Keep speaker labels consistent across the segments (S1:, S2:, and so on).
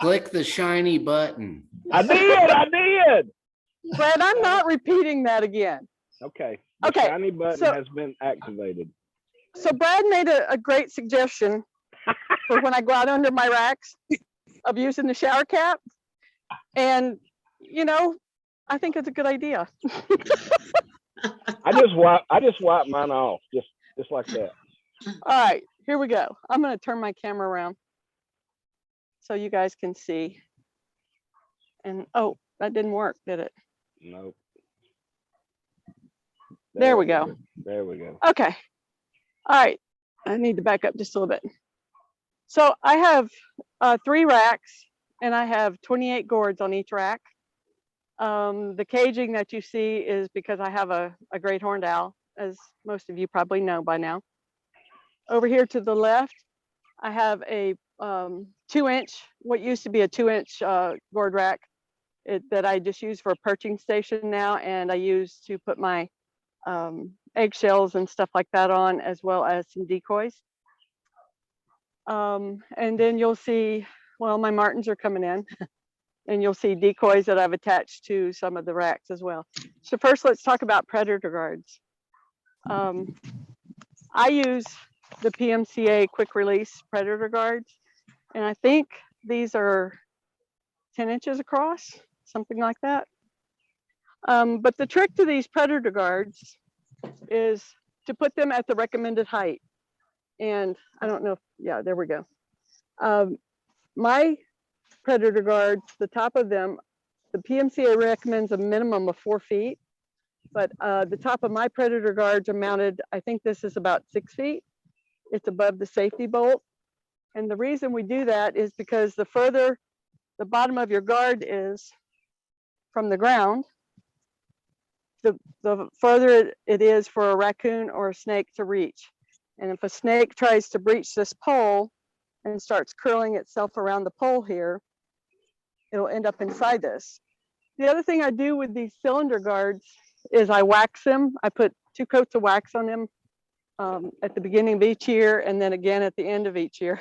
S1: Click the shiny button.
S2: I did.
S3: Brad, I'm not repeating that again.
S2: Okay.
S3: Okay,
S2: The shiny button
S3: so-
S2: has been activated.
S3: So Brad made a great suggestion for when I go out under my racks of using the shower cap. And, you know, I think it's a good idea.
S2: I just wipe mine off, just like that.
S3: All right, here we go. I'm going to turn my camera around so you guys can see. And oh, that didn't work, did it?
S2: Nope.
S3: There we go.
S2: There we go.
S3: Okay. All right. I need to back up just a little bit. So I have 3 racks and I have 28 gourds on each rack. The caging that you see is because I have a great horned owl, as most of you probably know by now. Over here to the left, I have a 2-inch, what used to be a 2-inch gourd rack that I just use for a perching station now, and I use to put my eggshells and stuff like that on, as well as some decoys. And then you'll see, well, my martins are coming in. And you'll see decoys that I've attached to some of the racks as well. So first, let's talk about predator guards. I use the PMCA quick release predator guards, and I think these are 10 inches across, something like that. But the trick to these predator guards is to put them at the recommended height. And I don't know if, yeah, there we go. My predator guards, the top of them, the PMCA recommends a minimum of 4 feet, but the top of my predator guards are mounted, I think this is about 6 feet. It's above the safety bolt. And the reason we do that is because the further the bottom of your guard is from the ground, the further it is for a raccoon or a snake to reach. And if a snake tries to breach this pole and starts curling itself around the pole here, it'll end up inside this. The other thing I do with these cylinder guards is I wax them. I put 2 coats of wax on them at the beginning of each year, and then again at the end of each year.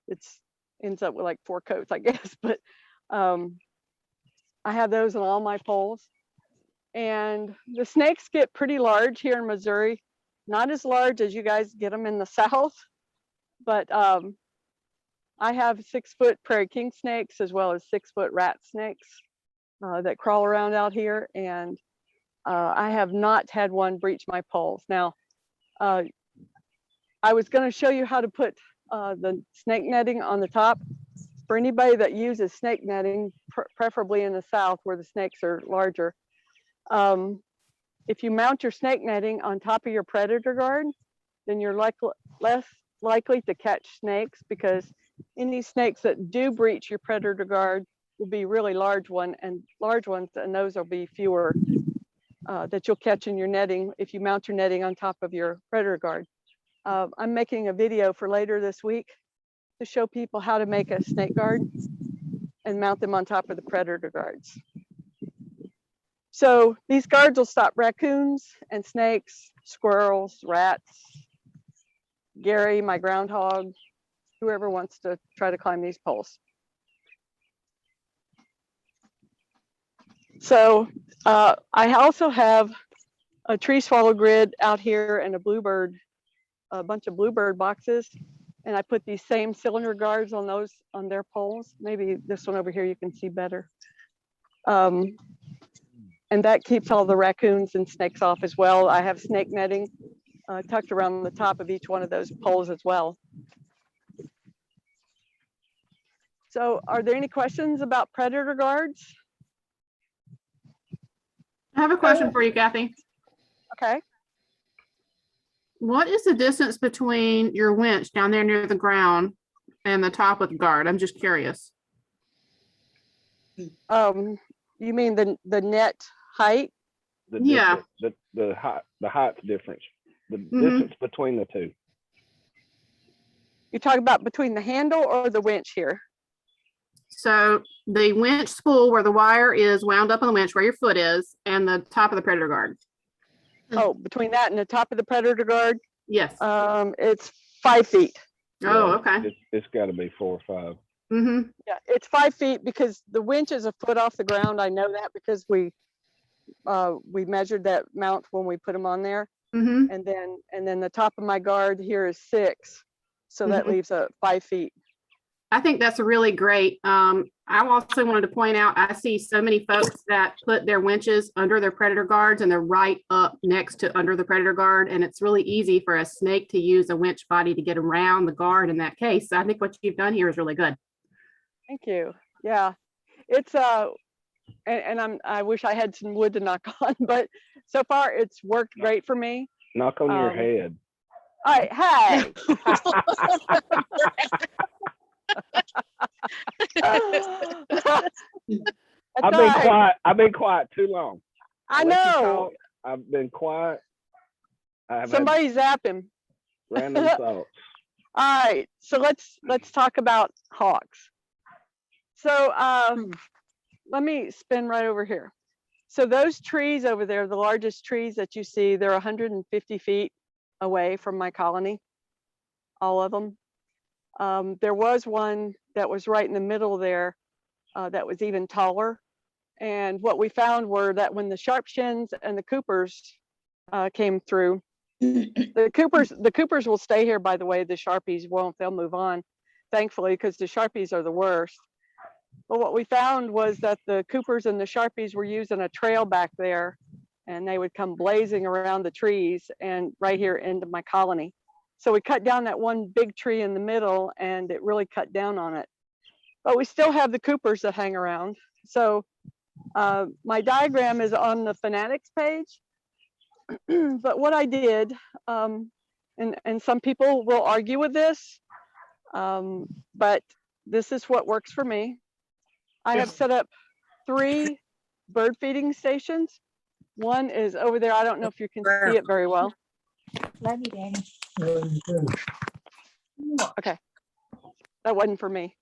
S3: It's ends up with like 4 coats, I guess. But I have those on all my poles. And the snakes get pretty large here in Missouri. Not as large as you guys get them in the South, but I have 6-foot prairie king snakes as well as 6-foot rat snakes that crawl around out here, and I have not had one breach my poles. Now, I was going to show you how to put the snake netting on the top. For anybody that uses snake netting, preferably in the South where the snakes are larger, if you mount your snake netting on top of your predator guard, then you're less likely to catch snakes, because any snakes that do breach your predator guard will be really large ones, and those will be fewer that you'll catch in your netting if you mount your netting on top of your predator guard. I'm making a video for later this week to show people how to make a snake guard and mount them on top of the predator guards. So these guards will stop raccoons and snakes, squirrels, rats, Gary, my groundhog, whoever wants to try to climb these poles. So I also have a tree swallow grid out here and a bunch of bluebird boxes. And I put these same cylinder guards on those, on their poles. Maybe this one over here you can see better. And that keeps all the raccoons and snakes off as well. I have snake netting tucked around the top of each one of those poles as well. So are there any questions about predator guards?
S4: I have a question for you, Kathy.
S3: Okay.
S4: What is the distance between your winch down there near the ground and the top of the guard? I'm just curious.
S3: You mean the net height?
S4: Yeah.
S2: The height difference, the distance between the two.
S3: You're talking about between the handle or the winch here?
S4: So the winch spool where the wire is wound up on the winch, where your foot is, and the top of the predator guard.
S3: Oh, between that and the top of the predator guard?
S4: Yes.
S3: It's 5 feet.
S4: Oh,
S2: Yeah,
S4: okay.
S2: It's got to be 4 or 5.
S4: Mm-hmm.
S3: Yeah, it's 5 feet because the winch is a foot off the ground. I know that because we measured that mount when we put them on there.
S4: Mm-hmm.
S3: And then the top of my guard here is 6. So that
S4: Mhm.
S3: leaves 5 feet.
S4: I think that's really great. I also wanted to point out, I see so many folks that put their winches under their predator guards and they're right up next to under the predator guard. And it's really easy for a snake to use a winch body to get around the guard in that case. So I think what you've done here is really good.
S3: Thank you. Yeah, it's I wish I had some wood to knock on, but so far it's worked great for me.
S2: Knock on your
S3: Um,
S2: head.
S3: All right, hey.
S2: I've been quiet. I've been quiet too long.
S3: I
S2: Let you
S3: know.
S2: talk. I've been quiet. I have
S3: Somebody zap him.
S2: had random thoughts.
S3: All right, so let's talk about hawks. So let me spin right over here. So those trees over there, the largest trees that you see, they're 150 feet away from my colony, all of them. There was one that was right in the middle there that was even taller. And what we found were that when the sharpshins and the coopers came through, the coopers will stay here, by the way, the sharpies won't, they'll move on, thankfully, because the sharpies are the worst. But what we found was that the coopers and the sharpies were using a trail back there, and they would come blazing around the trees and right here into my colony. So we cut down that one big tree in the middle, and it really cut down on it. But we still have the coopers that hang around. So my diagram is on the Fanatics page. But what I did, and some people will argue with this, but this is what works for me. I have set up 3 bird feeding stations. One is over there. I don't know if you can see it very well.
S5: Love you, Daddy.
S3: Okay, that wasn't for me.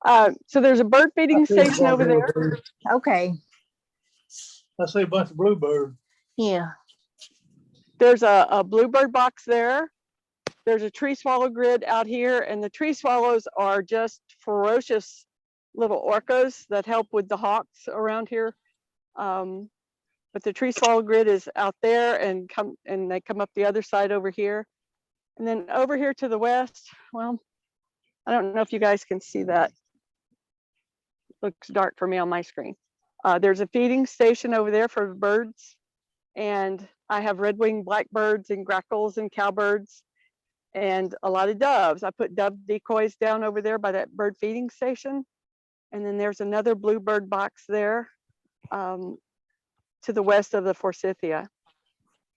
S3: So there's a bird feeding station over there.
S5: Okay.
S6: I see a bunch of bluebirds.
S5: Yeah.
S3: There's a bluebird box there. There's a tree swallow grid out here, and the tree swallows are just ferocious little orcas that help with the hawks around here. But the tree swallow grid is out there, and they come up the other side over here. And then over here to the west, well, I don't know if you guys can see that. Looks dark for me on my screen. There's a feeding station over there for birds, and I have red-winged blackbirds and grackles and cowbirds and a lot of doves. I put dove decoys down over there by that bird feeding station. And then there's another bluebird box there to the west of the forsythia.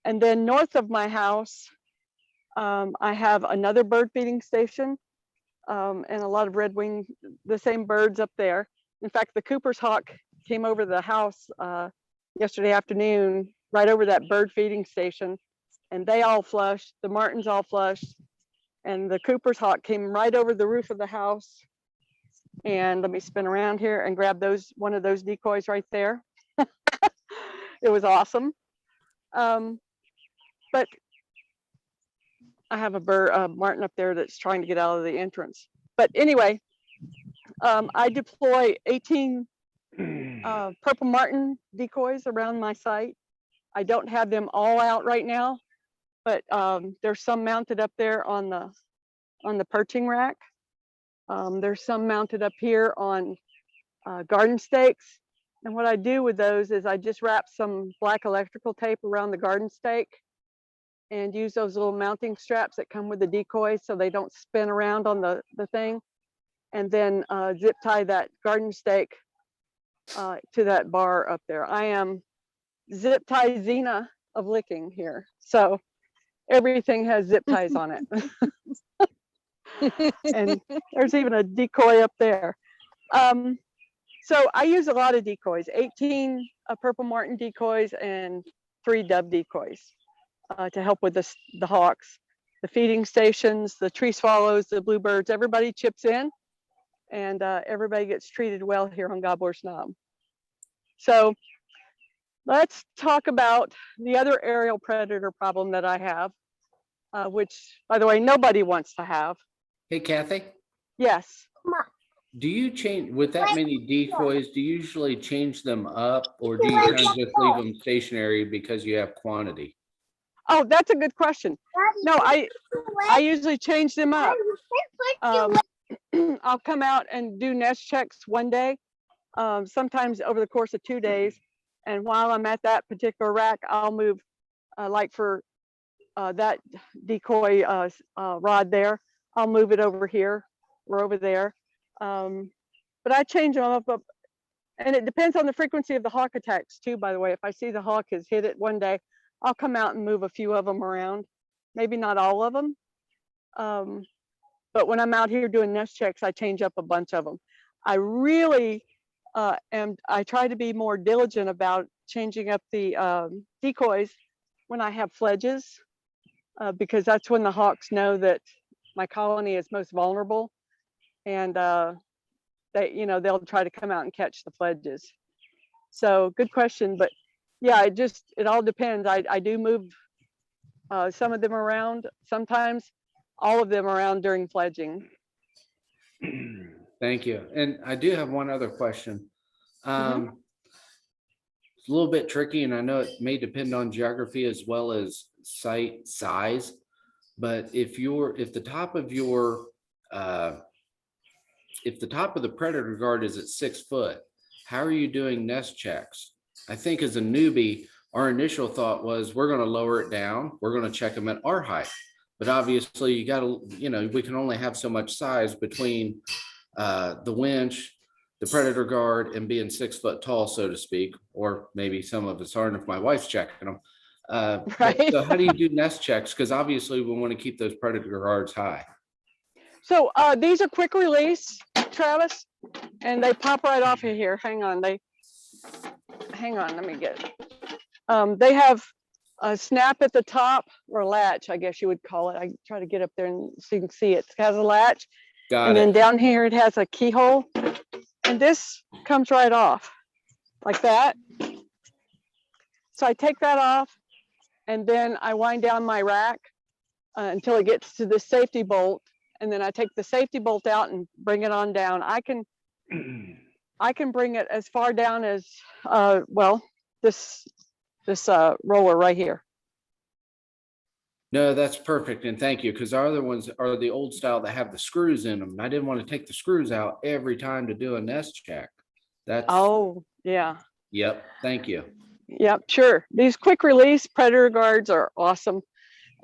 S3: And then north of my house, I have another bird feeding station and a lot of red-winged, the same birds up there. In fact, the Cooper's hawk came over the house yesterday afternoon, right over that bird feeding station, and they all flushed, the martins all flushed, and the Cooper's hawk came right over the roof of the house. And let me spin around here and grab one of those decoys right there. It was awesome. But I have a martin up there that's trying to get out of the entrance. But anyway, I deploy 18 purple martin decoys around my site. I don't have them all out right now, but there's some mounted up there on the perching rack. There's some mounted up here on garden stakes. And what I do with those is I just wrap some black electrical tape around the garden stake and use those little mounting straps that come with the decoys so they don't spin around on the thing. And then zip tie that garden stake to that bar up there. I am zip tie Xena of licking here. So everything has zip ties on it. And there's even a decoy up there. So I use a lot of decoys, 18 purple martin decoys and 3 dove decoys to help with the hawks, the feeding stations, the tree swallows, the bluebirds. Everybody chips in, and everybody gets treated well here on Gobbler's Knob. So let's talk about the other aerial predator problem that I have, which, by the way, nobody wants to have.
S1: Hey, Kathy,
S3: Yes.
S1: Do you change with that many decoys? Do you usually change them up, or do you kind of just leave them stationary because you have quantity?
S3: Oh, that's a good question. No, I usually change them up. I'll come out and do nest checks one day, sometimes over the course of 2 days. And while I'm at that particular rack, I'll move, like for that decoy rod there, I'll move it over here or over there. But I change them up, and it depends on the frequency of the hawk attacks too, by the way. If I see the hawk has hit it one day, I'll come out and move a few of them around, maybe not all of them. But when I'm out here doing nest checks, I change up a bunch of them. I really I try to be more diligent about changing up the decoys when I have fledges, because that's when the hawks know that my colony is most vulnerable, and they'll try to come out and catch the fledges. So good question, but yeah, it all depends. I do move some of them around, sometimes all of them around during fledging.
S1: Thank you. And I do have one other question.
S3: Mhm.
S1: It's a little bit tricky, and I know it may depend on geography as well as site size. But if the top of the predator guard is at 6 foot, how are you doing nest checks? I think as a newbie, our initial thought was we're going to lower it down. We're going to check them at our height. But obviously you got to, we can only have so much size between the winch, the predator guard, and being 6 foot tall, so to speak, or maybe some of us aren't if my wife's checking them.
S3: Right.
S1: So how do you do nest checks? Because obviously we want to keep those predator guards high.
S3: So these are quick release, Travis, and they pop right off of here. Hang on, let me get it. They have a snap at the top, or latch, I guess you would call it. I try to get up there and so you can see it. It has a latch.
S1: Got
S3: and
S1: it.
S3: Then down here it has a keyhole, and this comes right off like that. So I take that off, and then I wind down my rack until it gets to the safety bolt, and then I take the safety bolt out and bring it on down. I can bring it as far down as this roller right here.
S1: No, that's perfect. And thank you. Because our other ones are the old style that have the screws in them. And I didn't want to take the screws out every time to do a nest check.
S3: Oh, yeah.
S1: Yep. Thank you.
S3: Yep, sure. These quick release predator guards are awesome.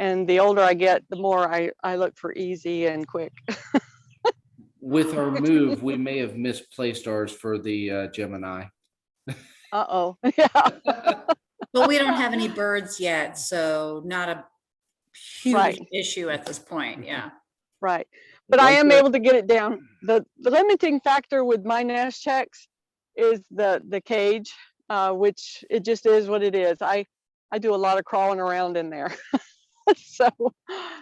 S3: And the older I get, the more I look for easy and quick.
S1: With our move, we may have misplaced ours for the Gemini.
S3: Uh-oh. Yeah.
S5: But we don't have any birds yet, so not a huge
S3: Right.
S5: issue at this point. Yeah.
S3: Right. But I am able to get it down. The limiting factor with my nest checks is the cage, which it just is what it is. I do a lot of crawling around in there. So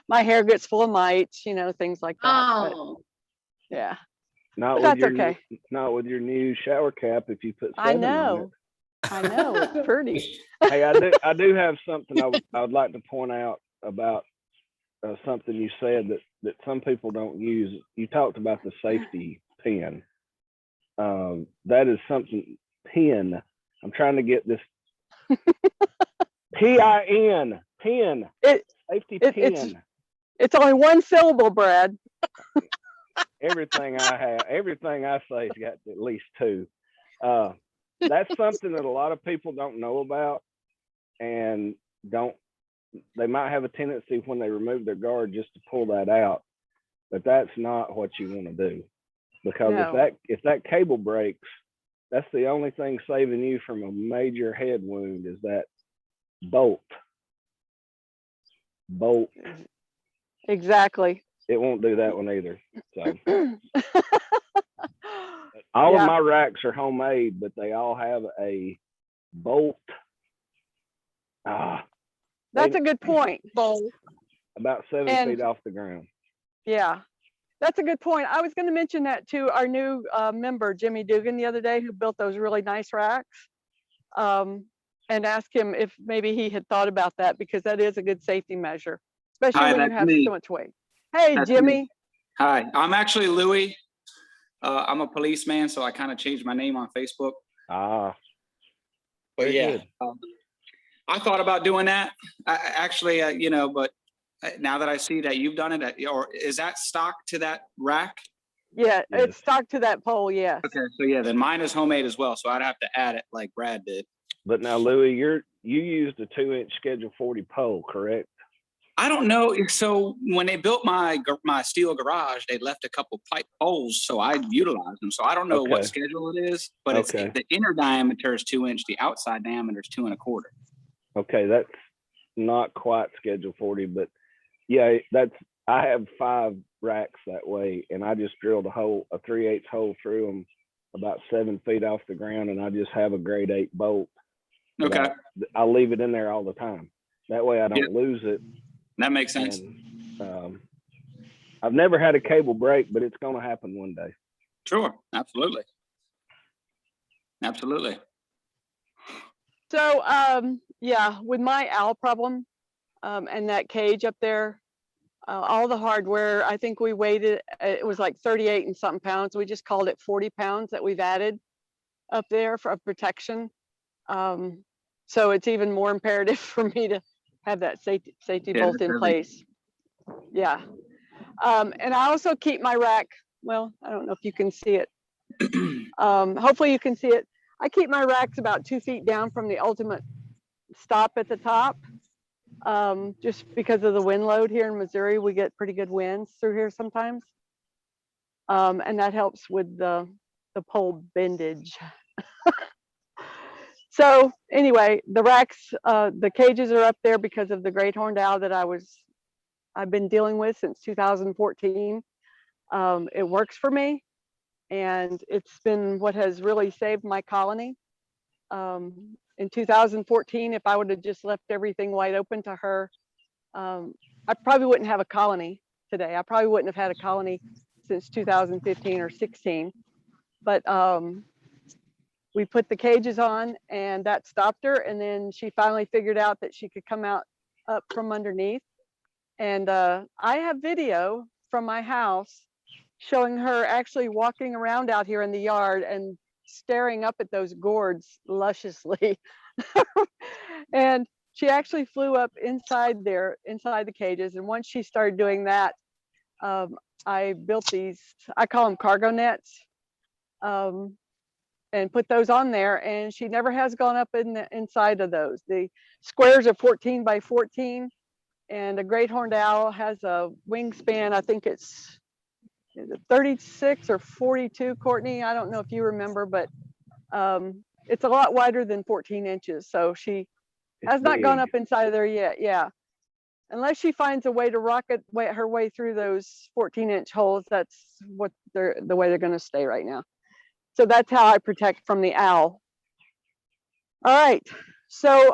S3: my hair gets full of mites, things like that.
S5: Oh,
S3: But, yeah.
S2: Not
S3: But
S2: with
S3: that's
S2: your
S3: okay.
S2: not with your new shower cap. If you put
S3: I
S2: 7 on
S3: know. I know. It's pretty.
S2: it. Hey, I do have something I would like to point out about something you said that some people don't use. You talked about the safety pin. That is something pin. I'm trying to get this PIN pin. Safety pin.
S3: It's only one syllable, Brad.
S2: Everything I say has got at least 2. That's something that a lot of people don't know about, and they might have a tendency when they remove their guard just to pull that out, but that's not what you want to do, because
S3: No.
S2: if that cable breaks, that's the only thing saving you from a major head wound is that bolt.
S3: Exactly.
S2: It won't do that one either. So all
S3: Yeah.
S2: of my racks are homemade, but they all have a bolt.
S3: That's a good point.
S2: About 7
S3: And-
S2: feet off the ground.
S3: Yeah, that's a good point. I was going to mention that to our new member, Jimmy Dugan, the other day, who built those really nice racks, and ask him if maybe he had thought about that, because that is a good safety measure, especially
S7: Hi,
S3: when you
S7: that's
S3: have
S7: me.
S3: so much weight. Hey,
S7: That's
S3: Jimmy.
S7: me. Hi, I'm actually Louie. I'm a policeman, so I kind of changed my name on Facebook.
S2: Ah,
S7: But
S2: very
S7: yeah,
S2: good.
S7: I thought about doing that. Actually, you know, but now that I see that you've done it, or is that stock to that rack?
S3: Yeah,
S2: Yes.
S3: it's stuck to that pole, yes.
S7: Okay, so yeah, then mine is homemade as well. So I'd have to add it like Brad did.
S2: But now, Louis, you used a 2-inch Schedule 40 pole, correct?
S7: I don't know. So when they built my steel garage, they left a couple pipe poles, so I utilized them. So I don't know
S2: Okay.
S7: what schedule it is, but it's
S2: Okay.
S7: the inner diameter is 2 inch, the outside diameter is 2 1/4.
S2: Okay, that's not quite Schedule 40, but yeah, I have 5 racks that way, and I just drilled a 3/8 hole through them about 7 feet off the ground, and I just have a grade 8 bolt. But
S7: Okay,
S2: I'll leave it in there all the time. That way I don't lose it.
S7: that makes sense.
S2: And I've never had a cable break, but it's going to happen one day.
S7: Sure, absolutely, absolutely.
S3: So, yeah, with my owl problem, and that cage up there, all the hardware, I think we weighed it, it was like 38 and something pounds. We just called it 40 pounds that we've added up there for protection. So it's even more imperative for me to have that safety
S7: Yeah,
S3: bolt
S7: that's
S3: in
S7: heavy.
S3: place. Yeah. And I also keep my rack, well, I don't know if you can see it. Hopefully you can see it. I keep my racks about 2 feet down from the ultimate stop at the top. Just because of the wind load here in Missouri, we get pretty good winds through here sometimes. And that helps with the pole bendage. So anyway, the racks, the cages are up there because of the great horned owl that I've been dealing with since 2014. It works for me, and it's been what has really saved my colony. In 2014, if I would have just left everything wide open to her, I probably wouldn't have a colony today. I probably wouldn't have had a colony since 2015 or 16. But we put the cages on, and that stopped her. And then she finally figured out that she could come out up from underneath. And I have video from my house showing her actually walking around out here in the yard and staring up at those gourds lusciously. And she actually flew up inside the cages. And once she started doing that, I built these, I call them cargo nets, and put those on there. And she never has gone up inside of those. The squares are 14 by 14. And a great horned owl has a wingspan, I think is it 36 or 42, Courtney? I don't know if you remember, but it's a lot wider than 14 inches. So she has not gone up inside of there yet. Yeah. Unless she finds a way to her way through those 14-inch holes, that's what the way they're going to stay right now. So that's how I protect from the owl. All right. So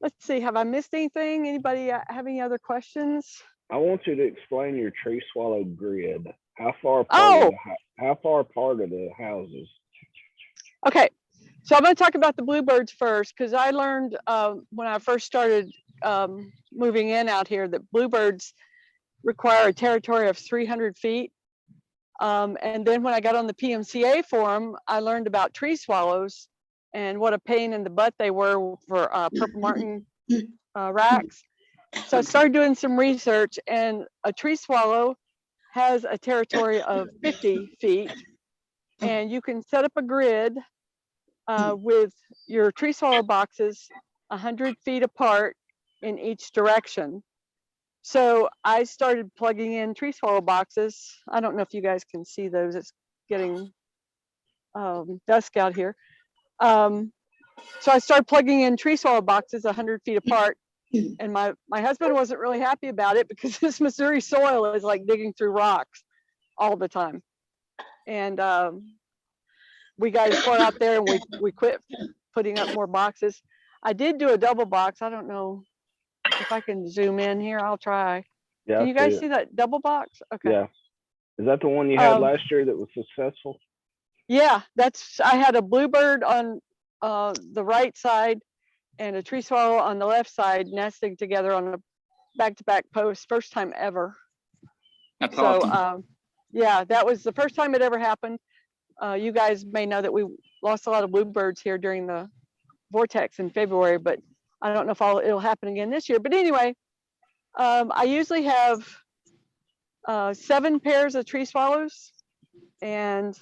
S3: let's see. Have I missed anything? Anybody have any other questions?
S2: I want you to explain your tree swallow grid. How far apart are the houses?
S3: Okay, so I'm going to talk about the bluebirds first, because I learned when I first started moving in out here that bluebirds require a territory of 300 feet. And then when I got on the PMCA forum, I learned about tree swallows and what a pain in the butt they were for purple martin racks. So I started doing some research, and a tree swallow has a territory of 50 feet, and you can set up a grid with your tree swallow boxes 100 feet apart in each direction. So I started plugging in tree swallow boxes. I don't know if you guys can see those. It's getting dusk out here. So I started plugging in tree swallow boxes 100 feet apart. And my husband wasn't really happy about it because this Missouri soil is like digging through rocks all the time. And we got as far out there, and we quit putting up more boxes. I did do a double box. I don't know if I can zoom in here. I'll try.
S2: Yeah,
S3: Can you guys see that double box? Okay.
S2: Yeah. Is that the one you had last year that was successful?
S3: Yeah, I had a bluebird on the right side and a tree swallow on the left side nesting together on a back-to-back post. First time ever.
S7: That's
S3: So
S7: awesome.
S3: Yeah, that was the first time it ever happened. You guys may know that we lost a lot of bluebirds here during the vortex in February, but I don't know if it'll happen again this year. But anyway, I usually have 7 pairs of tree swallows and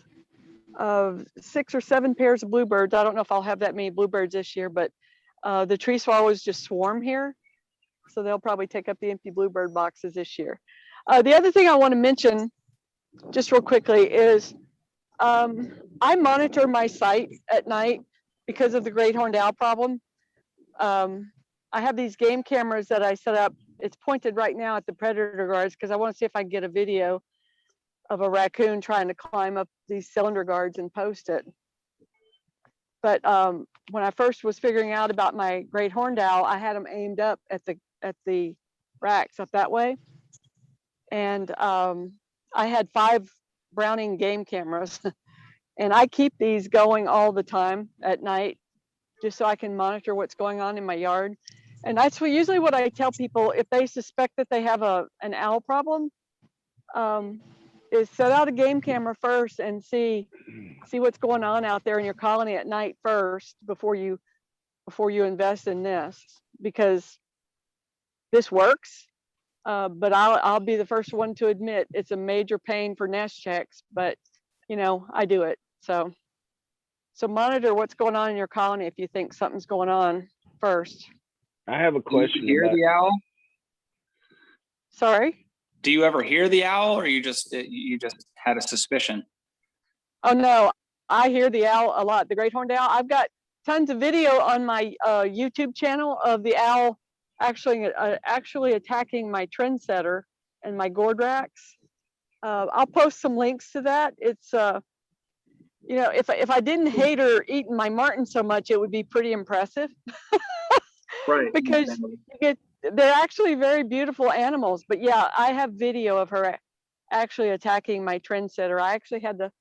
S3: 6 or 7 pairs of bluebirds. I don't know if I'll have that many bluebirds this year, but the tree swallows just swarm here. So they'll probably take up the empty bluebird boxes this year. The other thing I want to mention just real quickly is I monitor my site at night because of the great horned owl problem. I have these game cameras that I set up. It's pointed right now at the predator guards because I want to see if I can get a video of a raccoon trying to climb up these cylinder guards and post it. But when I first was figuring out about my great horned owl, I had them aimed up at the racks up that way. And I had 5 Browning game cameras and I keep these going all the time at night just so I can monitor what's going on in my yard. And that's usually what I tell people if they suspect that they have an owl problem, is set out a game camera first and see what's going on out there in your colony at night first before you invest in this, because this works. But I'll be the first one to admit it's a major pain for nest checks, but I do it. So monitor what's going on in your colony if you think something's going on first.
S2: I have a
S7: Do you
S2: question
S7: hear
S2: about
S7: the owl?
S3: Sorry?
S7: Do you ever hear the owl, or you just had a suspicion?
S3: Oh no, I hear the owl a lot. The great horned owl. I've got tons of video on my YouTube channel of the owl actually attacking my trendsetter and my gourd racks. I'll post some links to that. It's if I didn't hate her eating my martin so much, it would be pretty impressive.
S7: Right.
S3: Because they're actually very beautiful animals. But yeah, I have video of her actually attacking my trendsetter. I actually had to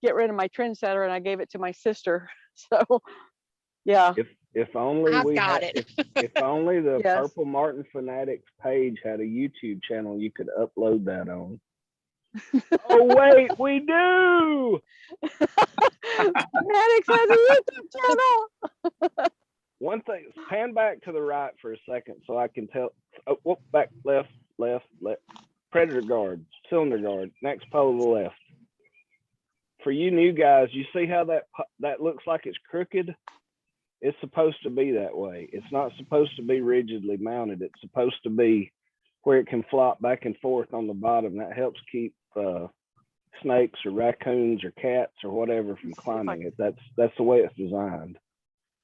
S3: get rid of my trendsetter and I gave it to my sister. So yeah.
S2: if only
S5: I've
S2: we
S5: got
S2: had,
S5: it.
S2: if only the
S3: Yes.
S2: Purple Martin Fanatics page had a YouTube channel you could upload that on. Oh wait, we do.
S3: Fanatics has a YouTube channel.
S2: One thing, pan back to the right for a second so I can tell. Oh, whoop, back, left. Predator guard, cylinder guard, next pole to the left. For you new guys, you see how that looks like it's crooked? It's supposed to be that way. It's not supposed to be rigidly mounted. It's supposed to be where it can flop back and forth on the bottom. That helps keep snakes or raccoons or cats or whatever from climbing it. That's the way it's designed.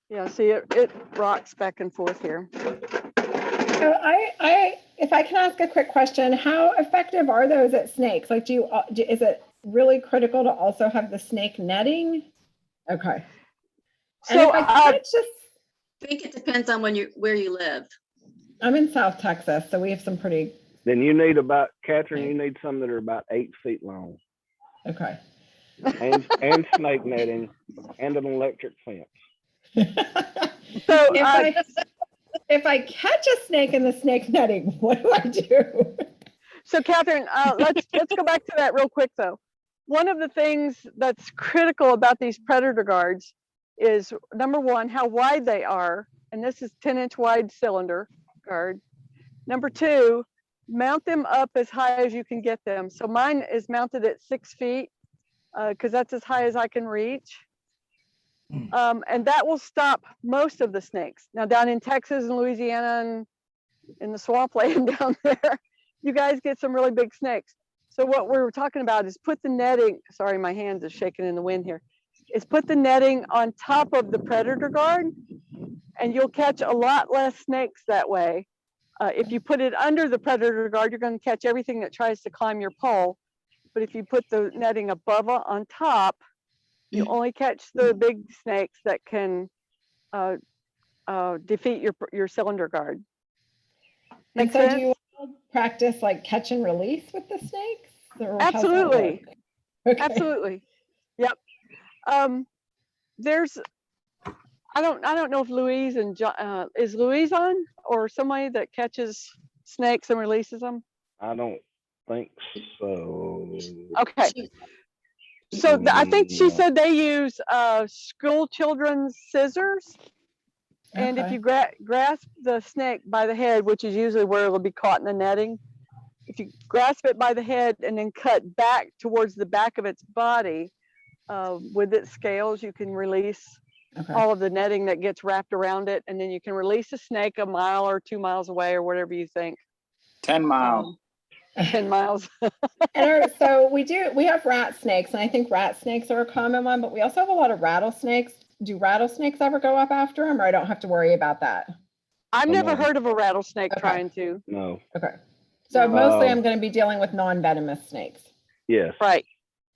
S3: Yeah, see it rocks back and forth here.
S8: So if I can ask a quick question, how effective are those at snakes? Like, is it really critical to also have the snake netting? Okay. And
S3: So
S8: if I could just,
S9: I think it depends on where you live.
S8: I'm in South Texas, so we have some pretty,
S2: Then you need Catherine, you need some that are about 8 feet long
S8: okay.
S2: and snake netting and an electric fence.
S3: So
S8: If I catch a snake in the snake netting, what do I do?
S3: So Catherine, let's go back to that real quick though. One of the things that's critical about these predator guards is, number one, how wide they are. And this is 10-inch wide cylinder guard. Number two, mount them up as high as you can get them. So mine is mounted at 6 feet because that's as high as I can reach. And that will stop most of the snakes. Now down in Texas and Louisiana and in the swampland down there, you guys get some really big snakes. So what we were talking about is put the netting, sorry, my hands are shaking in the wind here, is put the netting on top of the predator guard and you'll catch a lot less snakes that way. If you put it under the predator guard, you're going to catch everything that tries to climb your pole. But if you put the netting above on top, you only catch the big snakes that can defeat your cylinder guard.
S8: And
S3: Make
S8: so
S3: sense?
S8: do you all practice like catch and release with the snakes? Or how's that
S3: Absolutely.
S8: work? Okay.
S3: Absolutely. Yep. There's, I don't know if Louise and John, is Louise on or somebody that catches snakes and releases them?
S2: I don't think so.
S3: Okay. So I think she
S2: Mm,
S3: said they use school children's scissors. And if
S8: Okay.
S3: you grasp the snake by the head, which is usually where it'll be caught in the netting, if you grasp it by the head and then cut back towards the back of its body with its scales, you can release
S8: Okay.
S3: all of the netting that gets wrapped around it. And then you can release the snake a mile or 2 miles away or whatever you think.
S7: 10 miles.
S3: 10 miles.
S8: So we have rat snakes, and I think rat snakes are a common one, but we also have a lot of rattlesnakes. Do rattlesnakes ever go up after them, or I don't have to worry about that?
S3: I've never
S2: no,
S3: heard of a rattlesnake
S8: Okay.
S3: trying to.
S2: no.
S8: Okay. So
S3: No.
S8: mostly I'm going to be dealing with non-venomous snakes.
S2: Yes.
S3: Right.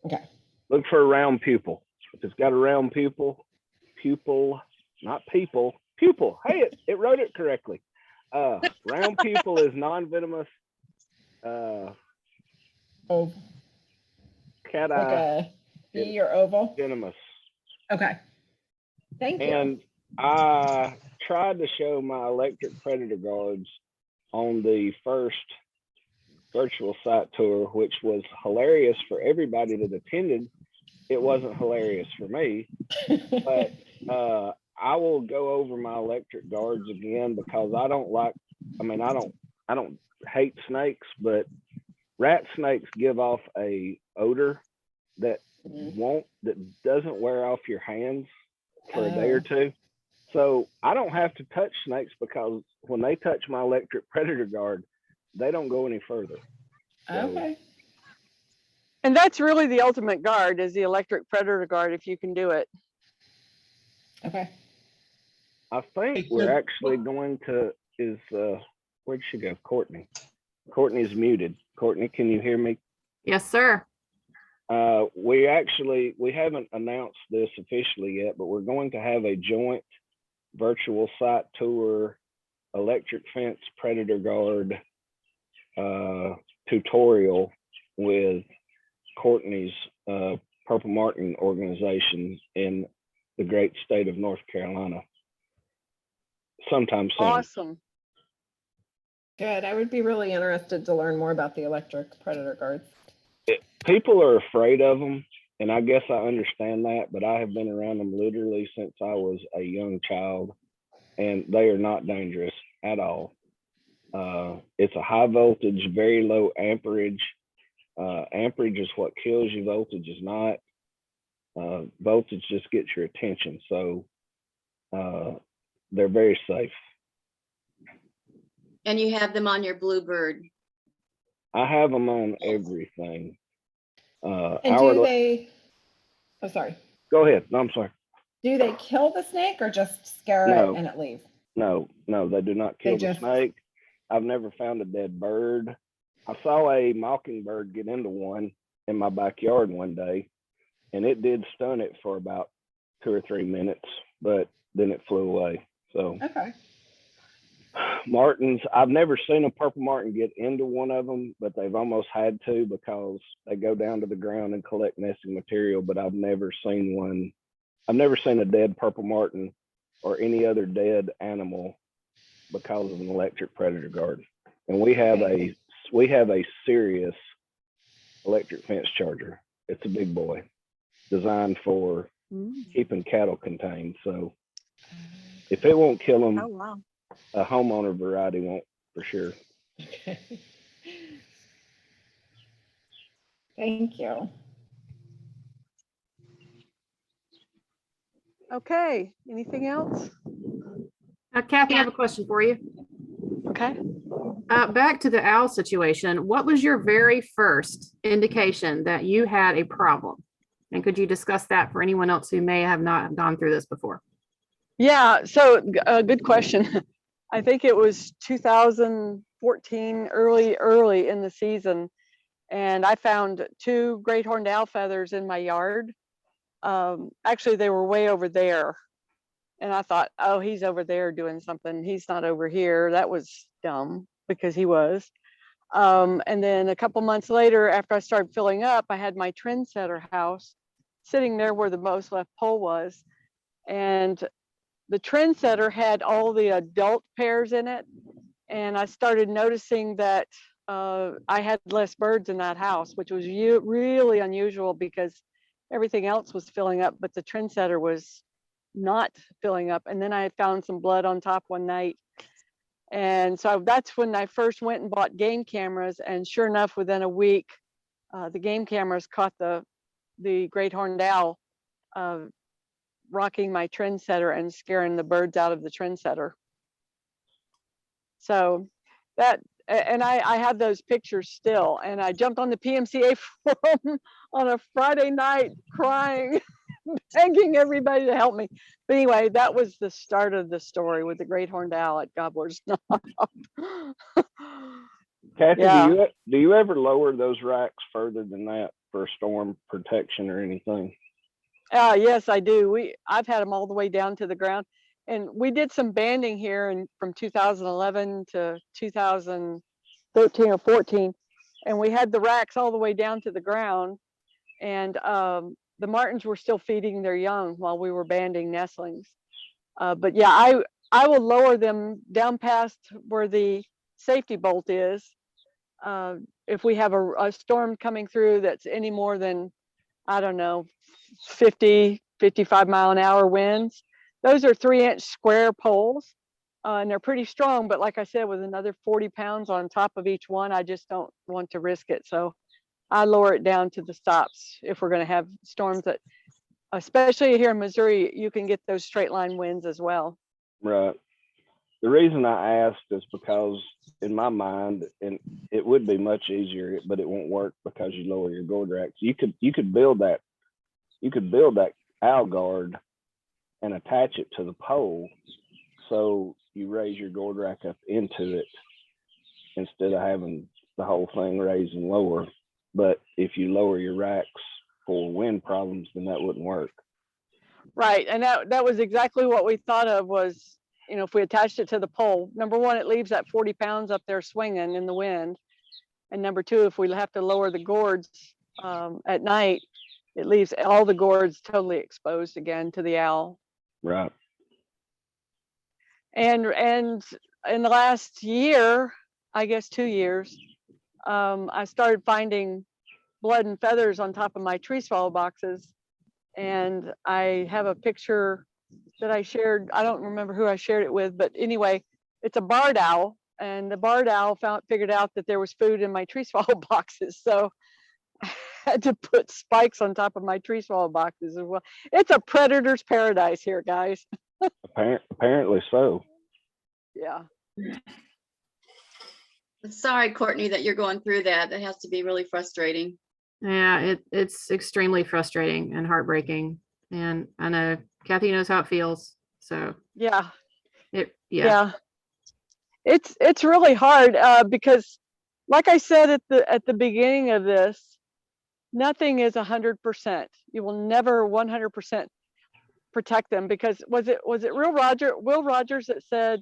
S8: Okay.
S2: Look for a round pupil. If it's got a round pupil, not people, pupil. Hey, it wrote it correctly. Round pupil is non-venomous.
S8: Oh,
S2: Cat
S8: like
S2: eye
S8: a bee or oval.
S2: venomous.
S8: Okay. Thank you.
S2: And I tried to show my electric predator guards on the first virtual site tour, which was hilarious for everybody that attended. It wasn't hilarious for me, but I will go over my electric guards again because I don't hate snakes, but rat snakes give off a odor that doesn't wear off your hands for a day or two. So I don't have to touch snakes because when they touch my electric predator guard, they don't go any further.
S8: Okay.
S3: And that's really the ultimate guard, is the electric predator guard, if you can do it.
S8: Okay.
S2: I think
S6: Hey,
S2: we're
S6: Ken,
S2: actually going to where'd she go? Courtney. Courtney's muted. Courtney, can you hear me?
S4: Yes, sir.
S2: We haven't announced this officially yet, but we're going to have a joint virtual site tour electric fence predator guard tutorial with Courtney's Purple Martin organization in the great state of North Carolina sometime soon.
S3: Awesome.
S8: Good. I would be really interested to learn more about the electric predator guards.
S2: People are afraid of them, and I guess I understand that, but I have been around them literally since I was a young child, and they are not dangerous at all. It's a high voltage, very low amperage. Amperage is what kills you, voltage is not. Voltage just gets your attention, so they're very safe.
S9: And you have them on your Bluebird.
S2: I have them on everything.
S8: And
S2: Our
S8: do they, oh, sorry.
S2: Go ahead. No, I'm sorry.
S8: Do they kill the snake or just scare
S2: No.
S8: it and it leaves?
S2: No, they do not kill the snake. I've never found a dead bird. I saw a mockingbird get into one in my backyard one day, and it did stun it for about 2 or 3 minutes, but then it flew away. So
S8: Okay.
S2: martins, I've never seen a purple martin get into one of them, but they've almost had to because they go down to the ground and collect nesting material. But I've never seen one. I've never seen a dead purple martin or any other dead animal because of an electric predator guard. And we have a serious electric fence charger. It's a big boy, designed for keeping cattle contained. So if it won't kill them,
S3: Oh, wow.
S2: a homeowner variety won't for sure.
S8: Okay. Thank you.
S3: Okay. Anything else?
S4: Kathy, I have a question for you.
S3: Okay.
S4: Back to the owl situation. What was your very first indication that you had a problem? And could you discuss that for anyone else who may have not gone through this before?
S3: Yeah. So good question. I think it was 2014, early in the season. And I found 2 great horned owl feathers in my yard. Actually, they were way over there. And I thought, oh, he's over there doing something. He's not over here. That was dumb because he was. And then a couple months later, after I started filling up, I had my trendsetter house sitting there where the most left pole was. And the trendsetter had all the adult pairs in it. And I started noticing that I had less birds in that house, which was really unusual because everything else was filling up, but the trendsetter was not filling up. And then I had found some blood on top one night. And so that's when I first went and bought game cameras. And sure enough, within a week, the game cameras caught the great horned owl rocking my trendsetter and scaring the birds out of the trendsetter. So that, and I have those pictures still. And I jumped on the PMCA forum on a Friday night crying, begging everybody to help me. But anyway, that was the start of the story with the great horned owl at Gobbler's Knob.
S2: Kathy,
S3: Yeah.
S2: do you ever lower those racks further than that for storm protection or anything?
S3: Yes, I do. I've had them all the way down to the ground. And we did some banding here from 2011 to 2013 or 14. And we had the racks all the way down to the ground. And the martins were still feeding their young while we were banding nestlings. But yeah, I will lower them down past where the safety bolt is. If we have a storm coming through that's any more than, I don't know, 50, 55 mile an hour winds, those are 3-inch square poles. And they're pretty strong, but like I said, with another 40 pounds on top of each one, I just don't want to risk it. So I lower it down to the stops if we're going to have storms that, especially here in Missouri, you can get those straight line winds as well.
S2: Right. The reason I asked is because in my mind, and it would be much easier, but it won't work because you lower your gourd racks. You could build that owl guard and attach it to the pole, so you raise your gourd rack up into it instead of having the whole thing raised and lower. But if you lower your racks for wind problems, then that wouldn't work.
S3: Right, and that was exactly what we thought of was, if we attached it to the pole, number one, it leaves that 40 pounds up there swinging in the wind. And number two, if we have to lower the gourds at night, it leaves all the gourds totally exposed again to the owl.
S2: Right.
S3: And in the last year, I guess 2 years, I started finding blood and feathers on top of my tree swallow boxes. And I have a picture that I shared. I don't remember who I shared it with, but anyway, it's a barred owl. And the barred owl figured out that there was food in my tree swallow boxes. So I had to put spikes on top of my tree swallow boxes as well. It's a predator's paradise here, guys.
S2: Apparently so.
S3: Yeah.
S9: Sorry, Courtney, that you're going through that. That has to be really frustrating.
S4: Yeah, it's extremely frustrating and heartbreaking. And I know Kathy knows how it feels. So
S3: Yeah.
S4: yeah.
S3: It's really hard because, like I said at the beginning of this, nothing is 100%. You will never 100% protect them, because was it Will Rogers that said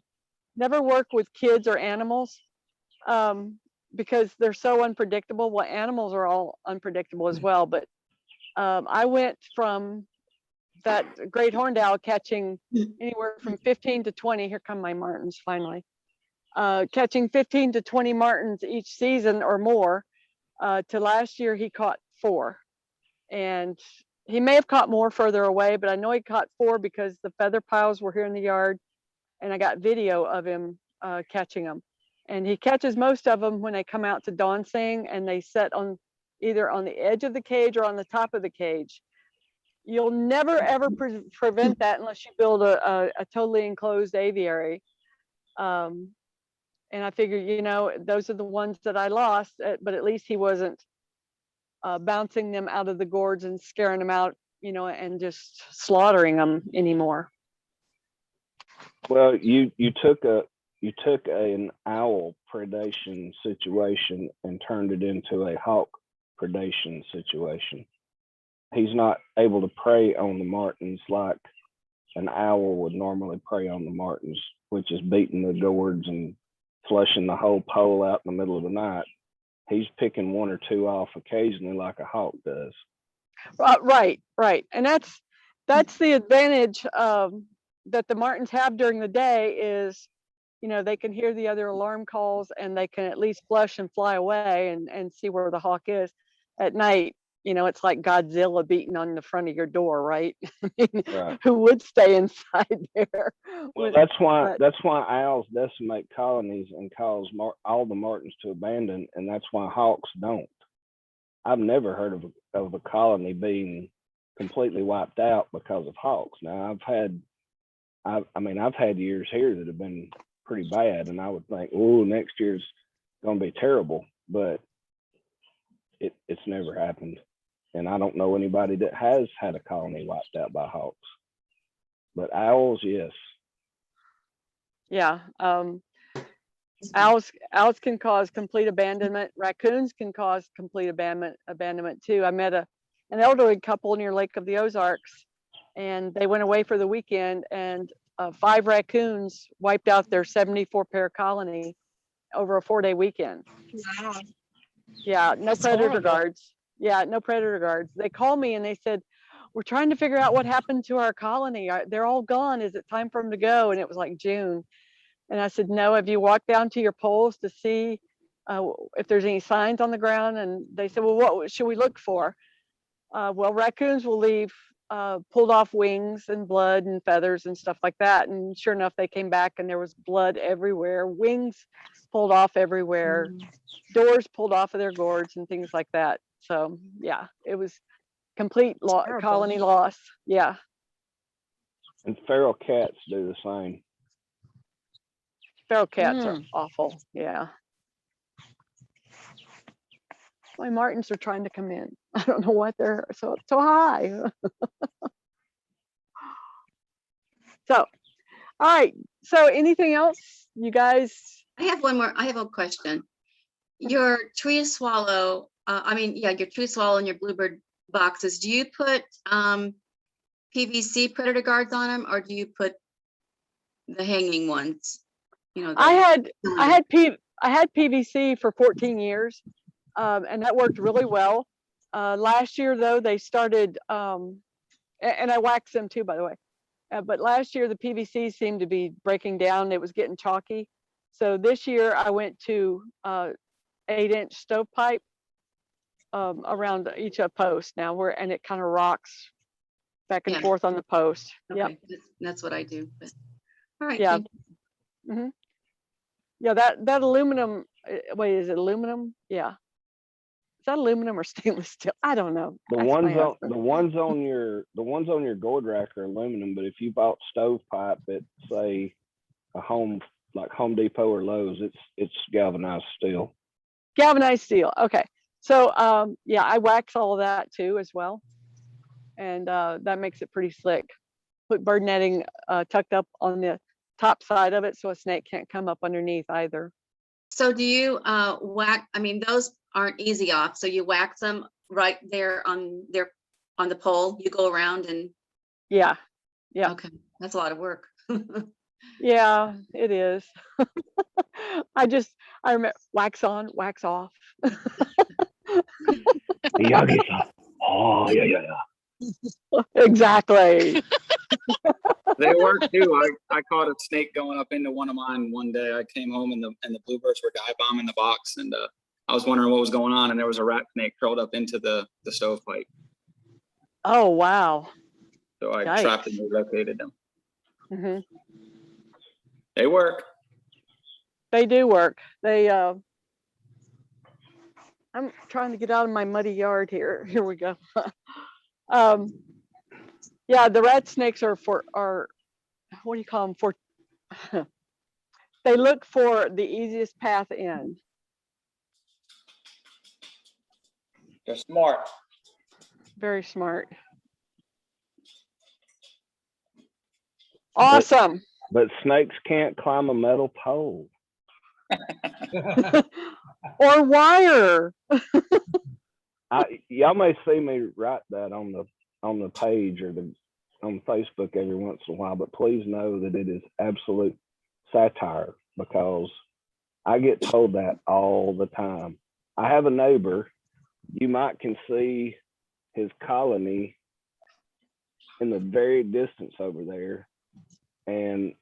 S3: never work with kids or animals because they're so unpredictable. Well, animals are all unpredictable as well, but I went from that great horned owl catching anywhere from 15 to 20. Here come my martins finally. Catching 15 to 20 martins each season or more, to last year he caught 4. And he may have caught more further away, but I know he caught 4 because the feather piles were here in the yard and I got video of him catching them. And he catches most of them when they come out to dawn sing and they set on either on the edge of the cage or on the top of the cage. You'll never ever prevent that unless you build a totally enclosed aviary. And I figured, those are the ones that I lost, but at least he wasn't bouncing them out of the gourds and scaring them out, and just slaughtering them anymore.
S2: Well, you took an owl predation situation and turned it into a hawk predation situation. He's not able to prey on the martins like an owl would normally prey on the martins, which is beating the gourds and flushing the whole pole out in the middle of the night. He's picking 1 or 2 off occasionally like a hawk does.
S3: Right. And that's the advantage that the martins have during the day is they can hear the other alarm calls and they can at least flush and fly away and see where the hawk is. At night, it's like Godzilla beating on the front of your door, right? I mean,
S2: Right.
S3: who would stay inside there?
S2: Well,
S3: With-
S2: that's why
S3: but-
S2: owls decimate colonies and cause all the martins to abandon, and that's why hawks don't. I've never heard of a colony being completely wiped out because of hawks. Now I've had years here that have been pretty bad, and I would think, oh, next year's going to be terrible, but it's never happened, and I don't know anybody that has had a colony wiped out by hawks. But owls, yes.
S3: Yeah. Owls can cause complete abandonment. Raccoons can cause complete abandonment too. I met an elderly couple near Lake of the Ozarks, and they went away for the weekend, and 5 raccoons wiped out their 74 pair colony over a 4-day weekend.
S9: Wow.
S3: Yeah, no
S8: That's
S3: predator
S8: horrible.
S3: guards. Yeah, no predator guards. They called me and they said, we're trying to figure out what happened to our colony. They're all gone. Is it time for them to go? And it was like June. And I said, no, have you walked down to your poles to see if there's any signs on the ground? And they said, well, what should we look for? Well, raccoons will leave pulled off wings and blood and feathers and stuff like that. And sure enough, they came back and there was blood everywhere, wings pulled off everywhere, doors pulled off of their gourds and things like that. So yeah, it was complete
S8: Terrible.
S3: colony loss. Yeah.
S2: And feral cats do the same.
S3: Feral cats are awful. Yeah. My martins are trying to come in. I don't know what they're so high. So, all right. So anything else, you guys?
S9: I have one more. I have a question. Your tree swallow, your tree swallow and your bluebird boxes, do you put PVC predator guards on them, or do you put the hanging ones?
S3: I had PVC for 14 years, and that worked really well. Last year though, they started, and I waxed them too, by the way. But last year the PVC seemed to be breaking down. It was getting chalky. So this year I went to 8-inch stovepipe around each post now, and it kind of rocks back and
S9: Yeah.
S3: forth on the post. Yeah.
S9: Okay, that's what I do. But, all right.
S3: Yeah.
S9: thank you.
S3: Mm-hmm. Yeah, that aluminum. Wait, is it aluminum? Yeah. Is that aluminum or stainless steel? I don't know.
S2: The
S3: Ask my
S2: ones
S3: husband.
S2: on your gourd rack are aluminum, but if you bought stovepipe at say a Home Depot or Lowe's, it's galvanized steel.
S3: Galvanized steel. Okay. So yeah, I wax all of that too as well, and that makes it pretty slick. Put bird netting tucked up on the top side of it so a snake can't come up underneath either.
S9: So do you whack? I mean, those aren't easy off. So you wax them right there on the pole. You go around and
S3: Yeah. Yeah.
S9: okay, that's a lot of work.
S3: Yeah, it is. I remember wax on, wax off.
S2: Oh yeah.
S3: Exactly.
S7: They work too. I caught a snake going up into one of mine one day. I came home and the bluebirds were dive bombing the box, and I was wondering what was going on, and there was a rat snake curled up into the stovepipe.
S3: Oh wow.
S7: So I
S3: Yikes.
S7: trapped and relocated them.
S3: Hmm.
S7: They work.
S3: They do work. They I'm trying to get out of my muddy yard here. Here we go. Yeah, the rat snakes are what do you call them? For they look for the easiest path in.
S7: They're smart.
S3: Very smart. Awesome.
S2: But snakes can't climb a metal pole.
S3: Or wire.
S2: Y'all may see me write that on the page or on Facebook every once in a while, but please know that it is absolute satire, because I get told that all the time. I have a neighbor, you might can see his colony in the very distance over there, and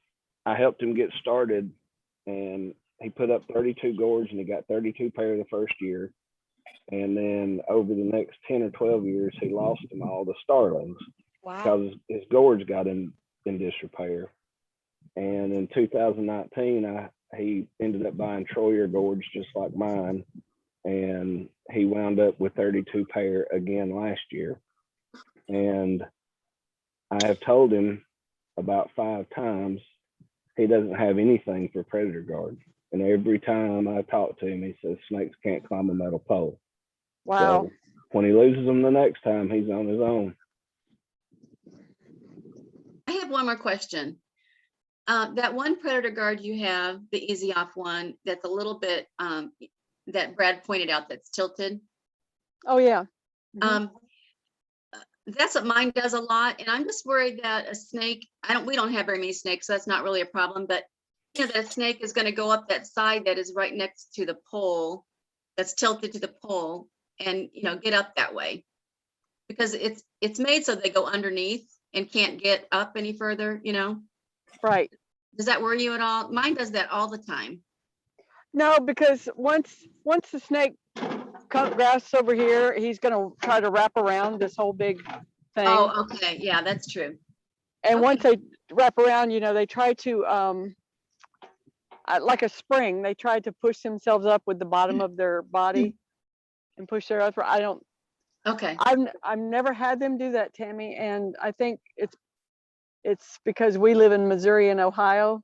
S2: I helped him get started and he put up 32 gourds, and he got 32 pair the first year. And then over the next 10 or 12 years, he lost them all to starlings because his gourds got in disrepair. And in 2019, he ended up buying Troyer gourds just like mine, and he wound up with 32 pair again last year. And I have told him about 5 times he doesn't have anything for predator guard. And every time I talk to him, he says snakes can't climb a metal pole.
S3: Wow.
S2: So when he loses them the next time, he's on his own.
S9: I have one more question. That one predator guard you have, the easy off one, that's a little bit, that Brad pointed out, that's tilted.
S3: Oh, yeah. Mhm.
S9: That's what mine does a lot. And I'm just worried that a snake, we don't have very many snakes, so that's not really a problem, but you know, that snake is going to go up that side that is right next to the pole, that's tilted to the pole, and, you know, get up that way. Because it's made so they go underneath and can't get up any further, you know?
S3: Right.
S9: Does that worry you at all? Mine does that all the time.
S3: No, because once the snake grasps over here, he's gonna try to wrap around this whole big thing.
S9: Oh, okay. Yeah, that's true.
S3: And
S9: okay.
S3: once they wrap around, you know, they try to, like a spring, they try to push themselves up with the bottom of their body and push their upper.
S9: Okay.
S3: I've never had them do that, Tammy, and I think it's because we live in Missouri and Ohio.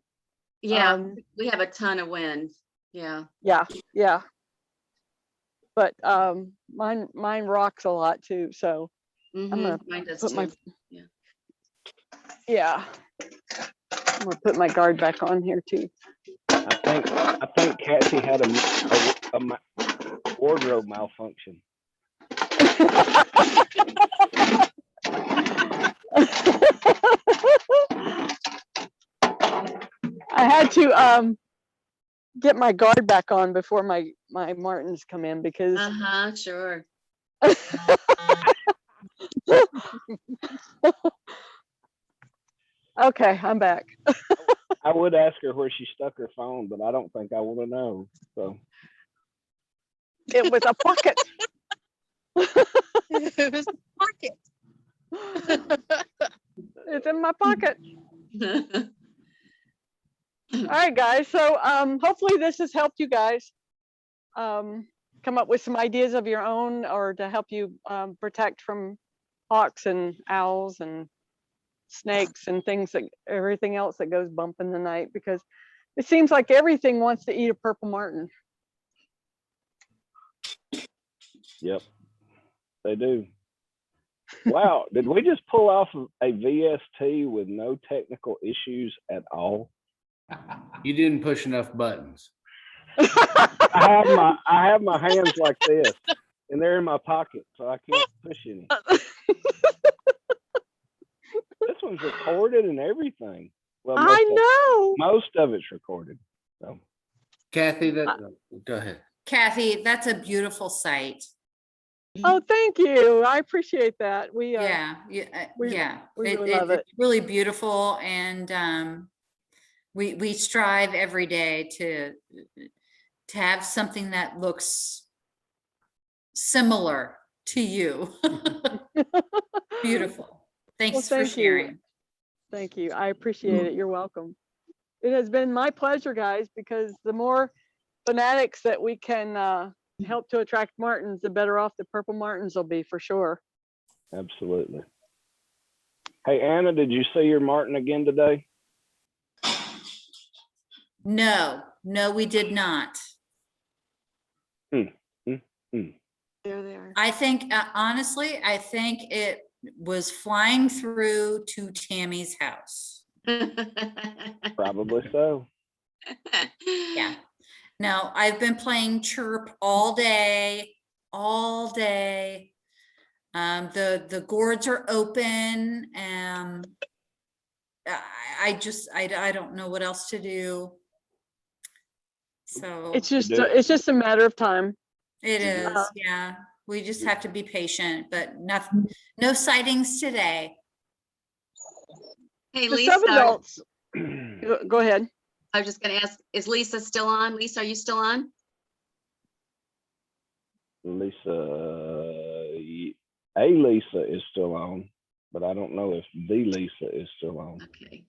S9: Yeah, we have a ton of wind. Yeah.
S3: Yeah. But mine rocks a lot too. So I'm gonna
S9: Mine does
S3: put
S9: too.
S3: my
S9: Yeah.
S3: yeah. I'm gonna put my guard back on here too.
S2: I think Kathy had a wardrobe malfunction.
S3: I had to get my guard back on before my martins come in because
S9: Sure.
S3: okay, I'm back.
S2: I would ask her where she stuck her phone, but I don't think I want to know. So
S3: It was a pocket.
S9: It was pocket.
S3: It's in my pocket. All right, guys. So hopefully this has helped you guys come up with some ideas of your own, or to help you protect from hawks and owls and snakes and everything else that goes bump in the night, because it seems like everything wants to eat a purple martin.
S2: Yep, they do. Wow, did we just pull off a VST with no technical issues at all?
S1: You didn't push enough buttons.
S2: I have my hands like this, and they're in my pocket, so I can't push any. This one's recorded and everything. Well,
S3: I know.
S2: Most of it's recorded. So.
S1: Kathy, go ahead.
S5: Kathy, that's a beautiful site.
S3: Oh, thank you. I appreciate that. We
S5: We
S3: really love it.
S5: It's really beautiful, and we strive every day to have something that looks similar to you. Beautiful. Thanks
S3: Well,
S5: for
S3: thank you.
S5: sharing.
S3: Thank you. I appreciate it. You're welcome. It has been my pleasure, guys, because the more fanatics that we can help to attract martins, the better off the purple martins will be, for sure.
S2: Absolutely. Hey, Anna, did you see your martin again today?
S5: No, we did not.
S3: There they are.
S5: I think, honestly, I think it was flying through to Tammy's house.
S2: Probably so.
S5: Yeah. No, I've been playing chirp all day. The gourds are open, and I don't know what else to do. So
S3: It's just a matter of time.
S5: it is, yeah. We just have to be patient, but no sightings today.
S9: Hey,
S3: The
S9: Lisa.
S3: sub-adults. Go ahead.
S9: I was just gonna ask, is Lisa still on? Lisa, are you still on?
S2: Lisa, a Lisa is still on, but I don't know if the Lisa is still on.
S9: Okay.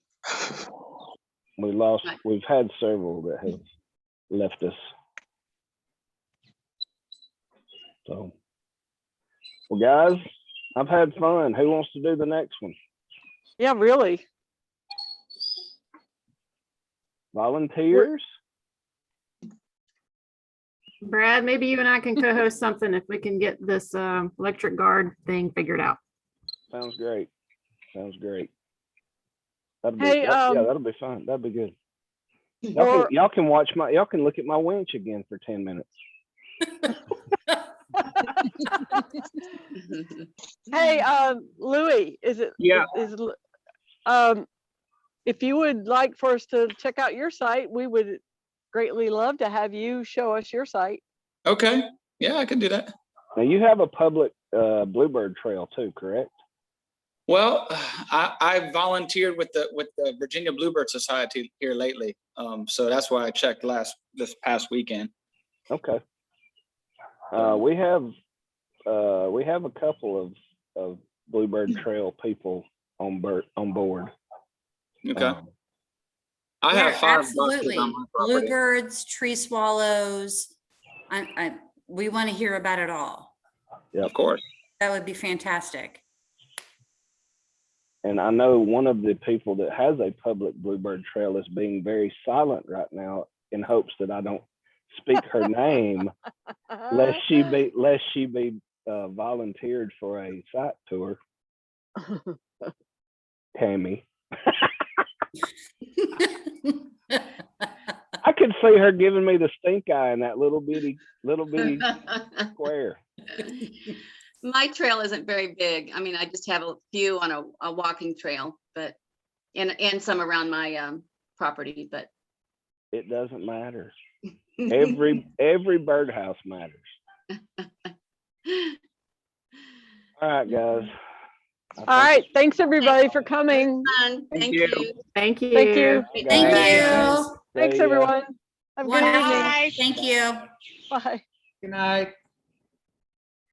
S9: Right.
S2: We've had several that have left us. So, well, guys, I've had fun. Who wants to do the next one?
S3: Yeah, really.
S2: Volunteers?
S4: Brad, maybe you and I can co-host something if we can get this electric guard thing figured out.
S2: Sounds great. Sounds great. That'll be,
S3: Hey,
S2: yeah, that'll be fun. That'll be good.
S3: Or-
S2: Y'all can look at my winch again for 10 minutes.
S3: Hey, Louis, is it?
S7: Yeah.
S3: If you would like for us to check out your site, we would greatly love to have you show us your site.
S7: Okay. Yeah, I can do that.
S2: Now you have a public bluebird trail too, correct?
S7: Well, I volunteered with the Virginia Bluebird Society here lately, so that's why I checked this past weekend.
S2: Okay. We have a couple of bluebird trail people on board.
S7: Okay. I have
S5: Yeah,
S7: 5
S5: absolutely.
S7: buses on my property.
S5: Bluebirds, tree swallows. We want to hear about it all.
S7: Of course.
S5: That would be fantastic.
S2: And I know one of the people that has a public bluebird trail is being very silent right now in hopes that I don't speak her name, lest she be volunteered for a site tour. Tammy. I could see her giving me the stink eye in that little bitty square.
S9: My trail isn't very big. I mean, I just have a few on a walking trail, but, and some around my property, but.
S2: It doesn't matter. Every birdhouse matters. All right, guys.
S3: All right, thanks everybody for coming.
S9: Fun. Thank
S7: you.
S9: you.
S4: Thank you.
S3: Thank you.
S5: Thank
S2: Guys.
S5: you.
S3: Thanks,
S2: See ya.
S3: everyone. Have a good evening.
S5: Wonderful. Thank you.
S3: Bye.
S6: Good night.